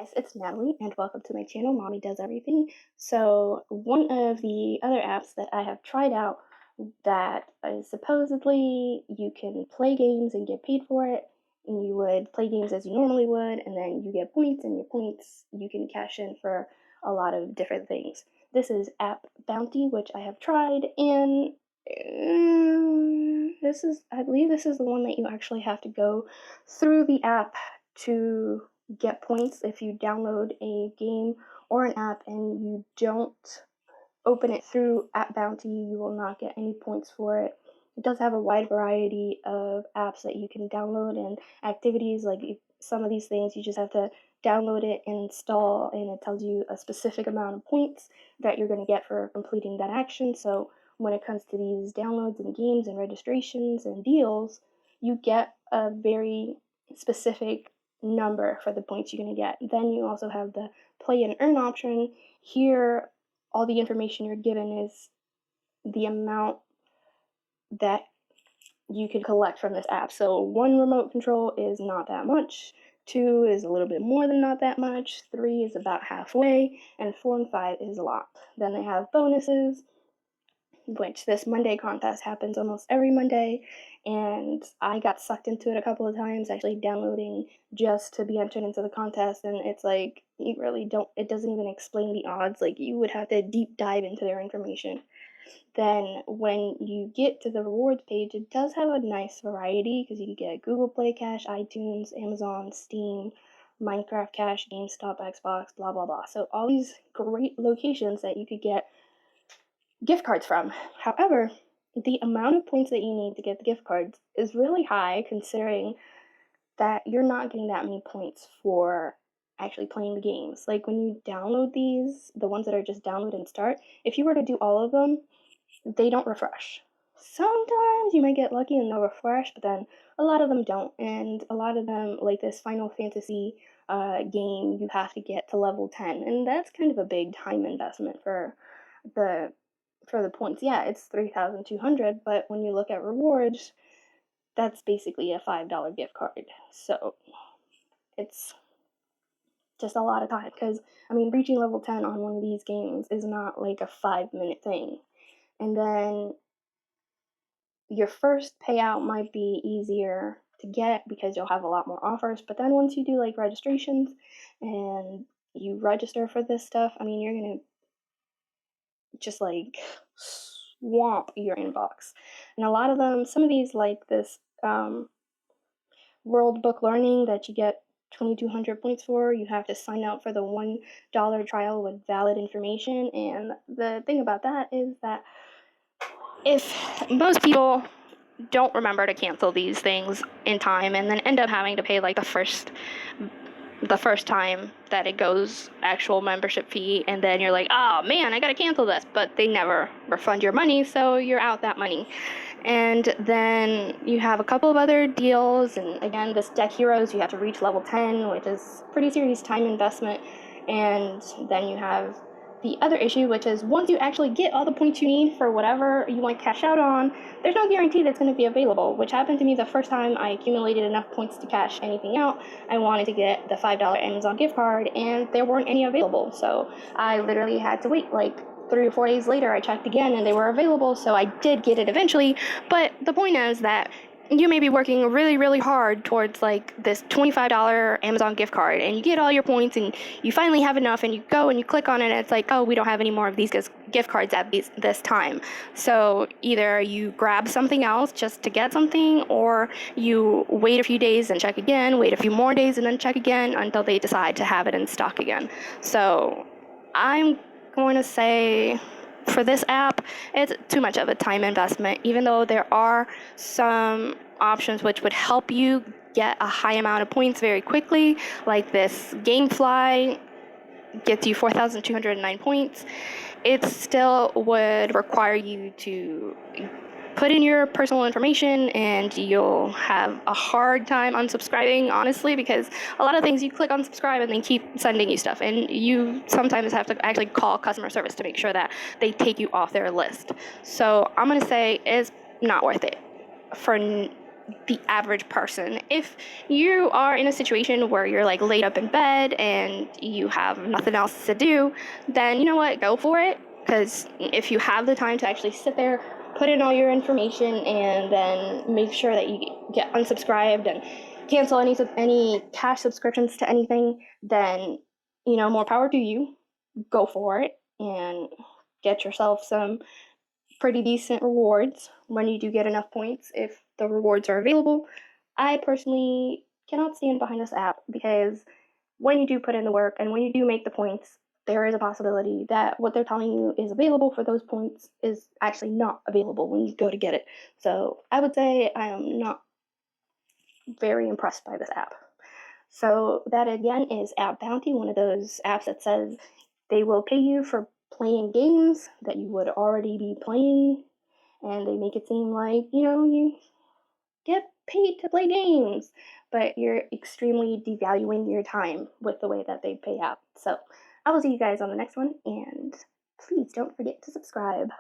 Guys, it's Natalie, and welcome to my channel, Mommy Does Everything. So, one of the other apps that I have tried out that is supposedly you can play games and get paid for it, and you would play games as you normally would, and then you get points, and your points you can cash in for a lot of different things. This is App Bounty, which I have tried, and I believe this is the one that you actually have to go through the app to get points. If you download a game or an app and you don't open it through App Bounty, you will not get any points for it. It does have a wide variety of apps that you can download and activities. Like some of these things, you just have to download it and install, and it tells you a specific amount of points that you're going to get for completing that action. So when it comes to these downloads and games and registrations and deals, you get a very specific number for the points you're going to get. Then you also have the play and earn option. Here, all the information you're given is the amount that you can collect from this app. So 1 remote control is not that much, 2 is a little bit more than not that much, 3 is about halfway, and 4 and 5 is a lot. Then they have bonuses, which this Monday contest happens almost every Monday, and I got sucked into it a couple of times, actually downloading just to be entered into the contest, and it's like, you really don't, it doesn't even explain the odds, like you would have to deep dive into their information. Then when you get to the rewards page, it does have a nice variety, because you can get Google Play Cash, iTunes, Amazon, Steam, Minecraft Cash, GameStop, Xbox, blah blah blah. So all these great locations that you could get gift cards from. However, the amount of points that you need to get the gift cards is really high, considering that you're not getting that many points for actually playing the games. Like when you download these, the ones that are just download and start, if you were to do all of them, they don't refresh. Sometimes you might get lucky and they'll refresh, but then a lot of them don't. And a lot of them, like this Final Fantasy game, you have to get to level 10, and that's kind of a big time investment the for the points. Yeah, it's 3,200, but when you look at rewards, that's basically a $5 gift card. So it's just a lot of time, because I mean, reaching level 10 on one of these games is not like a 5-minute thing. And then your first payout might be easier to get because you'll have a lot more offers, but then once you do like registrations and you register for this stuff, I mean, you're gonna just like swamp your inbox. And a lot of them, some of these, like this World Book Learning that you get 2,200 points for, you have to sign up for the $1 trial with valid information. And the thing about that is that if most people don't remember to cancel these things in time and then end up having to pay like the first time that it goes actual membership fee, and then you're like, oh man, I gotta cancel this, but they never refund your money, so you're out that money. And then you have a couple of other deals, and again, this Deck Heroes, you have to reach level 10, which is pretty serious time investment. And then you have the other issue, which is once you actually get all the points you need for whatever you want to cash out on, there's no guarantee that's going to be available, which happened to me the first time I accumulated enough points to cash anything out. I wanted to get the $5 Amazon gift card, and there weren't any available. So I literally had to wait like 3 or 4 days later. I checked again and they were available, so I did get it eventually. But the point is that you may be working really, really hard towards like this $25 Amazon gift card, and you get all your points and you finally have enough, and you go and you click on it and it's like, oh, we don't have any more of these gift cards at this time. So either you grab something else just to get something, or you wait a few days and check again, wait a few more days and then check again until they decide to have it in stock again. So I'm going to say for this app, it's too much of a time investment, even though there are some options which would help you get a high amount of points very quickly, like this Gamefly gets you 4,209 points. It still would require you to put in your personal information, and you'll have a hard time unsubscribing, honestly, because a lot of things you click unsubscribe and they keep sending you stuff, and you sometimes have to actually call customer service to make sure that they take you off their list. So I'm going to say it's not worth it for the average person. If you are in a situation where you're like laid up in bed and you have nothing else to do, then you know what, go for it. Because if you have the time to actually sit there, put in all your information, and then make sure that you get unsubscribed and cancel any cash subscriptions to anything, then more power to you. Go for it and get yourself some pretty decent rewards when you do get enough points if the rewards are available. I personally cannot stand behind this app because when you do put in the work and when you do make the points, there is a possibility that what they're telling you is available for those points is actually not available when you go to get it. So I would say I am not very impressed by this app. So that again is App Bounty, one of those apps that says they will pay you for playing games that you would already be playing, and they make it seem like, you get paid to play games, but you're extremely devaluing your time with the way that they pay out. So I will see you guys on the next one, and please don't forget to subscribe.